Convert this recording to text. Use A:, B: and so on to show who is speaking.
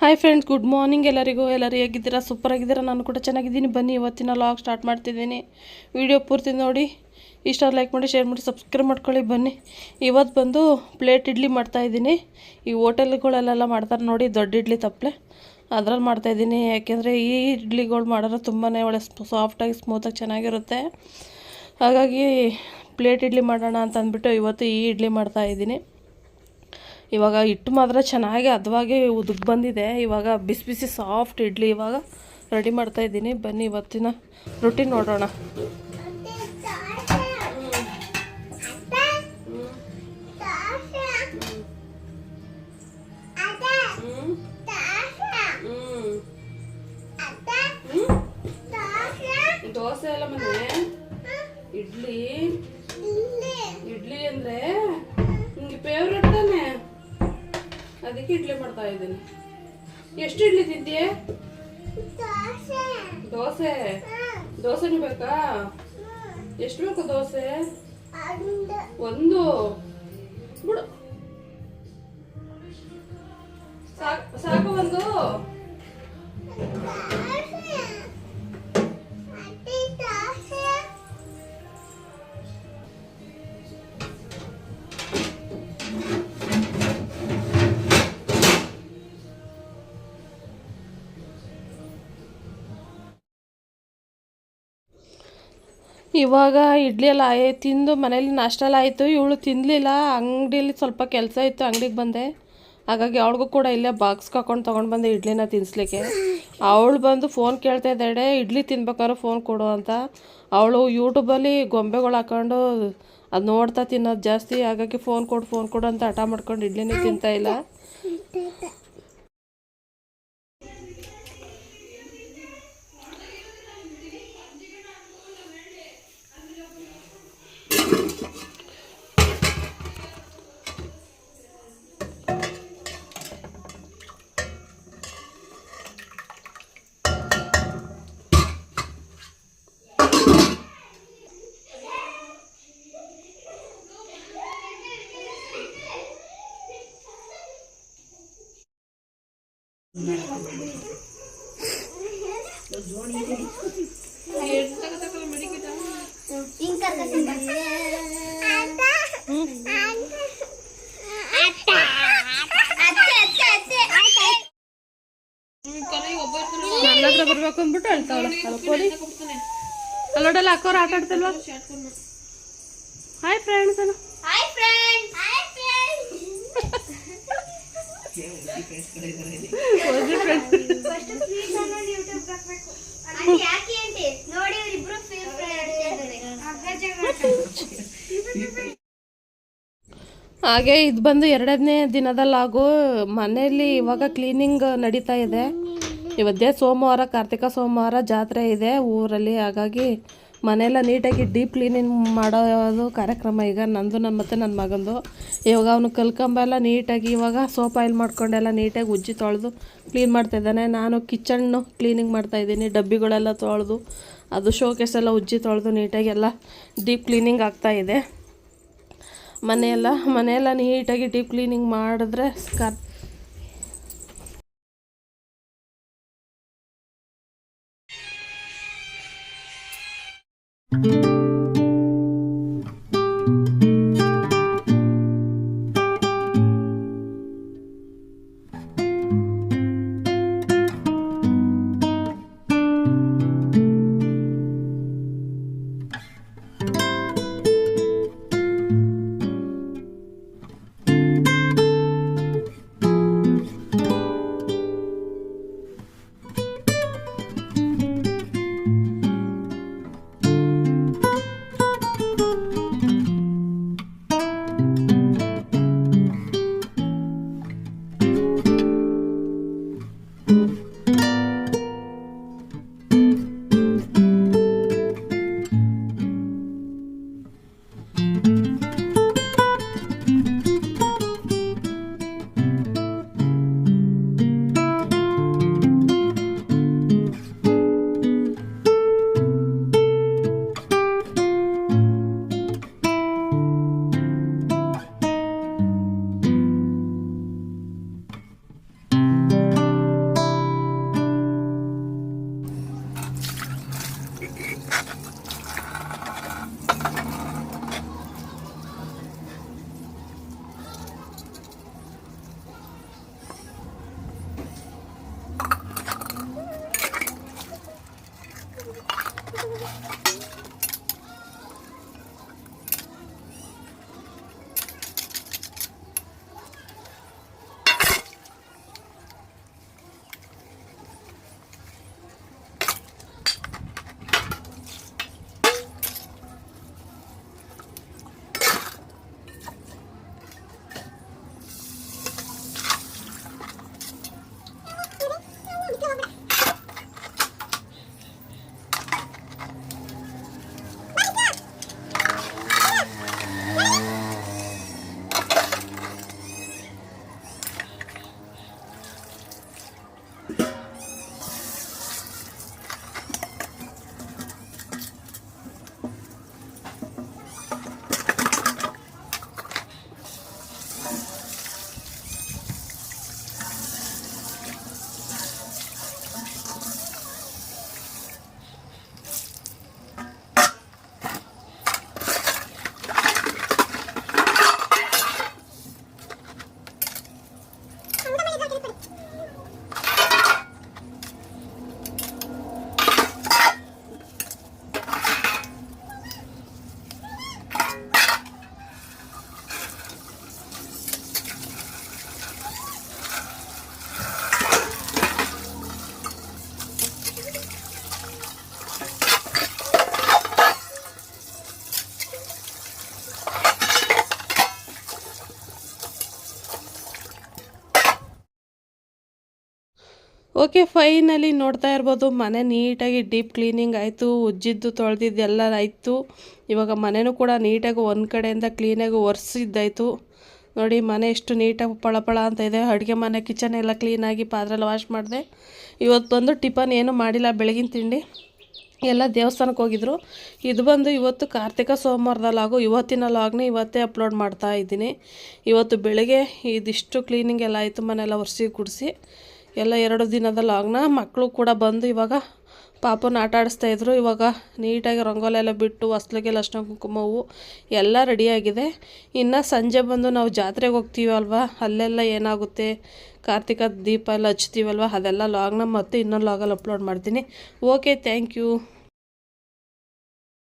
A: Hi friends, good morning ಎಲ್ಲರಿಗೂ. ಎಲ್ಲರೂ ಹೇಗಿದ್ದೀರಾ? ಸೂಪರ್ ಆಗಿದ್ದೀರಾ? ನಾನು ಕೂಡ ಚೆನ್ನಾಗಿದ್ದೀನಿ. ಬನ್ನಿ ಇವತ್ತಿನ ಲಾಗ್ ಸ್ಟಾರ್ಟ್ ಮಾಡ್ತಿದ್ದೀನಿ. ವಿಡಿಯೋ ಪೂರ್ತಿ ನೋಡಿ, ಇಷ್ಟ ಲೈಕ್ ಮಾಡಿ, ಶೇರ್ ಮಾಡಿ, ಸಬ್ಸ್ಕ್ರೈಬ್ ಮಾಡ್ಕೊಳ್ಳಿ. ಬನ್ನಿ, ಇವತ್ತು ಬಂದು ಪ್ಲೇಟ್ ಇಡ್ಲಿ ಮಾಡ್ತಾಯಿದ್ದೀನಿ. ಈ ಹೋಟೆಲ್ಗಳಲ್ಲೆಲ್ಲ ಮಾಡ್ತಾರೆ ನೋಡಿ, ದೊಡ್ಡ ಇಡ್ಲಿ ತಪ್ಪಲೆ, ಅದ್ರಲ್ಲಿ ಮಾಡ್ತಾಯಿದ್ದೀನಿ. ಯಾಕೆಂದರೆ ಈ ಇಡ್ಲಿಗಳು ಮಾಡಿದ್ರೆ ತುಂಬಾ ಒಳ್ಳೆ ಸಾಫ್ಟಾಗಿ ಸ್ಮೂತಾಗಿ ಚೆನ್ನಾಗಿರುತ್ತೆ. ಹಾಗಾಗಿ ಪ್ಲೇಟ್ ಇಡ್ಲಿ ಮಾಡೋಣ ಅಂತ ಅಂದ್ಬಿಟ್ಟು ಇವತ್ತು ಈ ಇಡ್ಲಿ ಮಾಡ್ತಾಯಿದ್ದೀನಿ. ಇವಾಗ ಹಿಟ್ಟು ಮಾತ್ರ ಚೆನ್ನಾಗಿ ಹದವಾಗಿ ಉದುಗ್ ಬಂದಿದೆ. ಇವಾಗ ಬಿಸಿ ಬಿಸಿ ಸಾಫ್ಟ್ ಇಡ್ಲಿ ಇವಾಗ ರೆಡಿ ಮಾಡ್ತಾಯಿದ್ದೀನಿ. ಬನ್ನಿ ಇವತ್ತಿನ ರೊಟ್ಟಿ ನೋಡೋಣ. ದೋಸೆ ಎಲ್ಲ ಮನೆ ಇಡ್ಲಿ ಇಡ್ಲಿ ಅಂದರೆ ನಿಮಗೆ ಫೇವ್ರೆಟ್ ತಾನೆ, ಅದಕ್ಕೆ ಇಡ್ಲಿ ಮಾಡ್ತಾ ಇದ್ದೀನಿ. ಎಷ್ಟು ಇಡ್ಲಿ ತಿಂತೀಯ? ದೋಸೆ ದೋಸೆನೂ ಬೇಕಾ? ಎಷ್ಟು ಬೇಕು ದೋಸೆ? ಒಂದು ಬಿಡು, ಸಾಕು ಒಂದು. ಇವಾಗ ಇಡ್ಲಿ ಎಲ್ಲ ತಿಂದು ಮನೇಲಿ ನಾಷ್ಟ ಎಲ್ಲ ಆಯಿತು. ಇವಳು ತಿನ್ನಲಿಲ್ಲ. ಅಂಗಡಿಯಲ್ಲಿ ಸ್ವಲ್ಪ ಕೆಲಸ ಇತ್ತು, ಅಂಗಡಿಗೆ ಬಂದೆ. ಹಾಗಾಗಿ ಅವಳಿಗೂ ಕೂಡ ಇಲ್ಲೇ ಬಾಕ್ಸ್ ಹಾಕೊಂಡು ತೊಗೊಂಡು ಬಂದೆ ಇಡ್ಲಿನ ತಿನ್ನಿಸ್ಲಿಕ್ಕೆ. ಅವಳು ಬಂದು ಫೋನ್ ಕೇಳ್ತಾ ಇದ್ದಾಳೆ, ಇಡ್ಲಿ ತಿನ್ಬೇಕಾದ್ರೆ ಫೋನ್ ಕೊಡು ಅಂತ. ಅವಳು ಯೂಟ್ಯೂಬಲ್ಲಿ ಗೊಂಬೆಗಳು ಹಾಕೊಂಡು ಅದು ನೋಡ್ತಾ ತಿನ್ನೋದು ಜಾಸ್ತಿ. ಹಾಗಾಗಿ ಫೋನ್ ಕೊಡು ಅಂತ ಹಠ ಮಾಡ್ಕೊಂಡು ಇಡ್ಲಿನೇ ತಿಂತಾಯಿಲ್ಲ. ನನ್ನ ಹತ್ರ ಬರ್ಬೇಕು ಅಂದ್ಬಿಟ್ಟು ಹೇಳ್ತಾವಳ. ಅಲ್ಲೋಡಲ್ಲ ಅಕ್ಕವ್ರು ಆಟ ಆಡ್ತಲ್ವಾ? ಹಾಯ್ ಫ್ರೆಂಡ್ಸ್ ಅಲ್ಲ. ಹಾಗೆ ಇದು ಬಂದು 2ನೇ ದಿನದ ಲಾಗು. ಮನೆಯಲ್ಲಿ ಇವಾಗ ಕ್ಲೀನಿಂಗ್ ನಡೀತಾ ಇದೆ. ಇವತ್ತೇ ಸೋಮವಾರ, ಕಾರ್ತಿಕ ಸೋಮವಾರ ಜಾತ್ರೆ ಇದೆ ಊರಲ್ಲಿ. ಹಾಗಾಗಿ ಮನೆಯೆಲ್ಲ ನೀಟಾಗಿ ಡೀಪ್ ಕ್ಲೀನಿಂಗ್ ಮಾಡೋದು ಕಾರ್ಯಕ್ರಮ ಈಗ ನಂದು, ಮತ್ತು ನನ್ನ ಮಗಂದು. ಇವಾಗ ಅವನು ಕಲ್ಕಂಬ ಎಲ್ಲ ನೀಟಾಗಿ ಇವಾಗ ಸೋಪ್ ಆಯಿಲ್ ಮಾಡ್ಕೊಂಡೆಲ್ಲ ನೀಟಾಗಿ ಉಜ್ಜಿ ತೊಳೆದು ಕ್ಲೀನ್ ಮಾಡ್ತಾಯಿದ್ದಾನೆ. ನಾನು ಕಿಚನ್ನು ಕ್ಲೀನಿಂಗ್ ಮಾಡ್ತಾಯಿದ್ದೀನಿ. ಡಬ್ಬಿಗಳೆಲ್ಲ ತೊಳೆದು ಅದು ಶೋಕೇಸ್ ಎಲ್ಲ ಉಜ್ಜಿ ತೊಳೆದು ನೀಟಾಗಿ ಎಲ್ಲ ಡೀಪ್ ಕ್ಲೀನಿಂಗ್ ಆಗ್ತಾಯಿದೆ. ಮನೆಯೆಲ್ಲ ನೀಟಾಗಿ ಡೀಪ್ ಕ್ಲೀನಿಂಗ್ ಮಾಡಿದ್ರೆ ಓಕೆ, ಫೈನಲಿ ನೋಡ್ತಾ ಇರ್ಬೋದು ಮನೆ ನೀಟಾಗಿ ಡೀಪ್ ಕ್ಲೀನಿಂಗ್ ಆಯಿತು, ಉಜ್ಜಿದ್ದು ತೊಳೆದಿದ್ದು ಎಲ್ಲ ಆಯಿತು. ಇವಾಗ ಮನೆಯೂ ಕೂಡ ನೀಟಾಗಿ ಒಂದು ಕಡೆಯಿಂದ ಕ್ಲೀನಾಗಿ ಒರೆಸಿದ್ದಾಯಿತು. ನೋಡಿ ಮನೆ ಎಷ್ಟು ನೀಟಾಗಿ ಪಳಪಳ ಅಂತ ಇದೆ. ಅಡುಗೆ ಮನೆ ಕಿಚನ್ ಎಲ್ಲ ಕ್ಲೀನಾಗಿ ಪಾತ್ರೆಲ್ಲ ವಾಶ್ ಮಾಡಿದೆ. ಇವತ್ತು ಬಂದು ಟಿಫನ್ ಏನೂ ಮಾಡಿಲ್ಲ, ಬೆಳಗಿನ ತಿಂಡಿ ಎಲ್ಲ ದೇವಸ್ಥಾನಕ್ಕೆ ಹೋಗಿದ್ರು. ಇದು ಬಂದು ಇವತ್ತು ಕಾರ್ತಿಕ ಸೋಮವಾರದ ಲಾಗು, ಇವತ್ತಿನ ಲಾಗ್ನ ಇವತ್ತೇ ಅಪ್ಲೋಡ್ ಮಾಡ್ತಾ ಇದ್ದೀನಿ. ಇವತ್ತು ಬೆಳಗ್ಗೆ ಇದಿಷ್ಟು ಕ್ಲೀನಿಂಗ್ ಎಲ್ಲ ಆಯಿತು, ಮನೆಯೆಲ್ಲ ಒರೆಸಿ ಗುಡಿಸಿ ಎಲ್ಲ 2 ದಿನದ ಲಾಗ್ನ. ಮಕ್ಕಳು ಕೂಡ ಬಂದು ಇವಾಗ ಪಾಪನ ಆಟ ಆಡಿಸ್ತಾಯಿದ್ರು. ಇವಾಗ ನೀಟಾಗಿ ರಂಗೋಲಿ ಎಲ್ಲ ಬಿಟ್ಟು ಹೊಸ್ಲಿಗೆಲ್ಲ ಅರ್ಶಿನ ಕುಂಕುಮ ಹೂವು ಎಲ್ಲ ರೆಡಿಯಾಗಿದೆ. ಇನ್ನು ಸಂಜೆ ಬಂದು ನಾವು ಜಾತ್ರೆಗೆ ಹೋಗ್ತೀವಿ ಅಲ್ವಾ, ಅಲ್ಲೆಲ್ಲ ಏನಾಗುತ್ತೆ ಕಾರ್ತಿಕ ದೀಪ ಎಲ್ಲ ಹಚ್ತೀವಲ್ವ, ಅದೆಲ್ಲ ಲಾಗ್ನ ಮತ್ತು ಇನ್ನೊಂದು ಲಾಗಲ್ಲಿ ಅಪ್ಲೋಡ್ ಮಾಡ್ತೀನಿ. Okay, thank you.